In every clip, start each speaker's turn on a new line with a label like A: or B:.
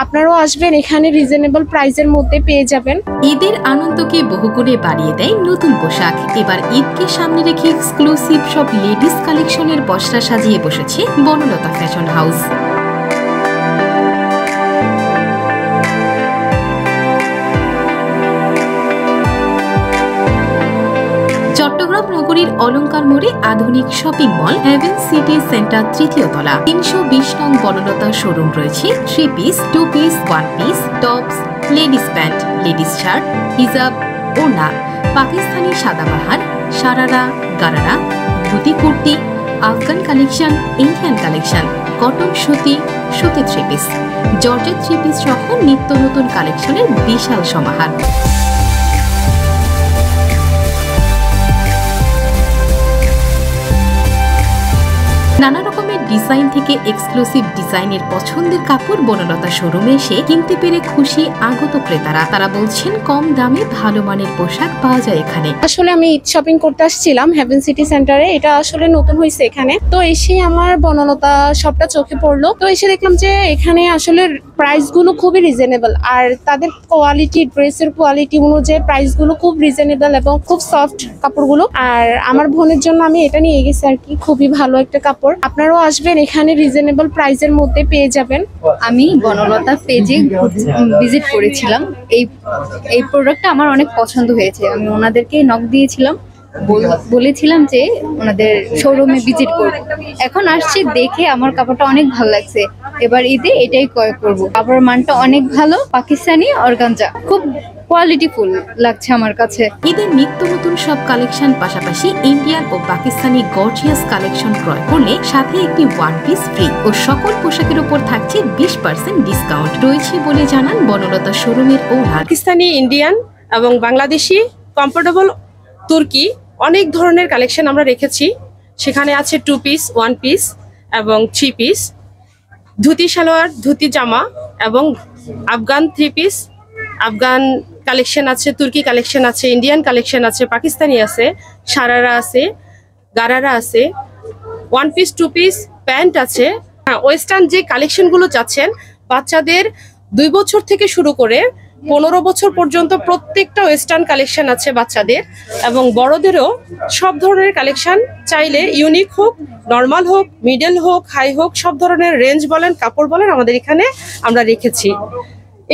A: আপনারাও আসবেন, এখানে রিজনেবল প্রাইসের মধ্যে পেয়ে যাবেন।
B: ঈদের আনন্দকে বহুগুণে বাড়িয়ে দেয় নতুন পোশাক। এবার ঈদকে সামনে রেখে এক্সক্লুসিভ সব লেডিস কালেকশনের পসরা সাজিয়ে বসেছে বনলতা ফ্যাশন হাউস। চট্টগ্রাম নগরীর অলঙ্কার মোড়ে আধুনিক shopping mall heaven city centre ৩য় তলা ৩২০ নং বনলতা শোরুম রয়েছে 3 piece, 2 piece, 1 piece, tops, ladies pant, ladies shirt, হিজাব, ওড়না, পাকিস্তানি সাদাবাহার, sharara, gharara, dhoti kurti, Afghan collection, Indian collection, cotton সুতি, সুতি 3 পিস, জর্জেট 3 পিস সহ নিত্য নতুন কালেকশনের বিশাল সমাহার। নানা রকমের ডিজাইন থেকে এক্সক্লুসিভ ডিজাইনের পছন্দের কাপড় বনলতা শোরুমে এসে কিনতে পেরে খুশি আগত ক্রেতারা। তারা বলছেন কম দামে ভালো মানের পোশাক পাওয়া যায় এখানে।
A: আসলে আমি ঈদ শপিং করতে আসছিলাম হেভেন সিটি সেন্টারে, এটা আসলে নতুন হয়েছে এখানে। তো এসে আমার বনলতা শপটা চোখে পড়লো। তো এসে দেখলাম যে এখানে আসলে প্রাইস গুলো খুবই রিজনেবল, আর তাদের কোয়ালিটি, ড্রেসের কোয়ালিটি অনুযায়ী প্রাইস গুলো খুব রিজনেবল এবং খুব সফট কাপড়গুলো। আর আমার বোনের জন্য আমি এটা নিয়ে গেছি আর কি, খুবই ভালো একটা কাপড়। আপনারাও আসবেন, এখানে রিজনেবল প্রাইসের মধ্যে পেয়ে যাবেন।
C: আমি বনলতা পেজে ভিজিট করেছিলাম। এই প্রোডাক্টটা আমার অনেক পছন্দ হয়েছে। আমি ওনাদেরকে নক দিয়েছিলাম, বলেছিলাম যে ওনাদের শোরুমে ভিজিট করব। এখন আসছি, দেখে আমার কাপড়টা অনেক ভালো লাগছে। এবার ঈদে এটাই ক্রয় করব। কাপড়ের মানটা অনেক ভালো, পাকিস্তানি অর্গানজা, খুব কোয়ালিটিফুল লাগছে আমার কাছে।
B: ঈদের নিত্য নতুন সব কালেকশন পাশাপাশি ইন্ডিয়ান ও পাকিস্তানি গর্জিয়াস কালেকশন ক্রয় করলে সাথে একটি 1 পিস ফ্রি ও সকল পোশাকের উপর থাকছে 20% ডিসকাউন্ট রয়েছে বলে জানান বনলতা শোরুমের ওনার।
D: পাকিস্তানি, ইন্ডিয়ান এবং বাংলাদেশি, কমফোর্টেবল, তুর্কি অনেক ধরনের কালেকশন আমরা রেখেছি। সেখানে আছে 2 পিস, 1 পিস এবং 3 পিস, ধুতি সালোয়ার, ধুতি জামা এবং আফগান 3 পিস, আফগান কালেকশন আছে, তুর্কি কালেকশন আছে, ইন্ডিয়ান কালেকশন আছে, পাকিস্তানি আছে, সারারা আছে, গারারা আছে, 1 পিস, 2 পিস প্যান্ট আছে। ওয়েস্টার্ন যে কালেকশনগুলো চাচ্ছেন, বাচ্চাদের 2 বছর থেকে শুরু করে 15 বছর পর্যন্ত প্রত্যেকটা ওয়েস্টার্ন কালেকশন আছে বাচ্চাদের, এবং বড়দেরও সব ধরনের কালেকশন। চাইলে ইউনিক হোক, নর্মাল হোক, মিডল হোক, হাই হোক, সব ধরনের রেঞ্জ বলেন, কাপড় বলেন, আমাদের এখানে আমরা রেখেছি।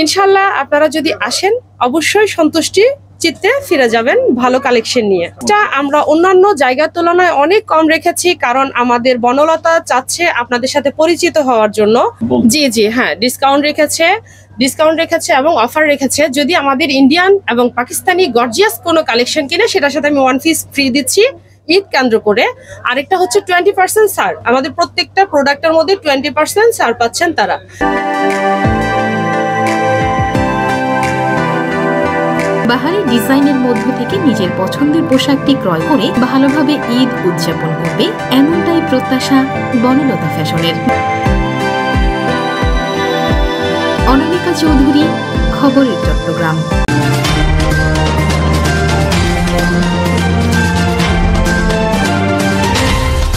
D: ইনশাল্লাহ আপনারা যদি আসেন অবশ্যই সন্তুষ্টি চিত্তে ফিরে যাবেন ভালো কালেকশন নিয়ে। এটা আমরা অন্যান্য জায়গার তুলনায় অনেক কম রেখেছি, কারণ আমাদের বনলতা চাচ্ছে আপনাদের সাথে পরিচিত হওয়ার জন্য। জি হ্যাঁ, ডিসকাউন্ট রেখেছে এবং অফার রেখেছে। যদি আমাদের ইন্ডিয়ান এবং পাকিস্তানি গর্জিয়াস কোনো কালেকশন কিনে, সেটার সাথে আমি 1 পিস ফ্রি দিচ্ছি ঈদ কেন্দ্র করে। আরেকটা হচ্ছে 20% ছাড়, আমাদের প্রত্যেকটা প্রোডাক্টের মধ্যে 20% ছাড় পাচ্ছেন তারা।
B: বাহারি ডিজাইনের মধ্য থেকে নিজের পছন্দের পোশাকটি ক্রয় করে ভালোভাবে ঈদ উদযাপন করবে, এমনটাই প্রত্যাশা বনলতা ফ্যাশনের। অনামিকা চৌধুরী, খবরের চট্টগ্রাম।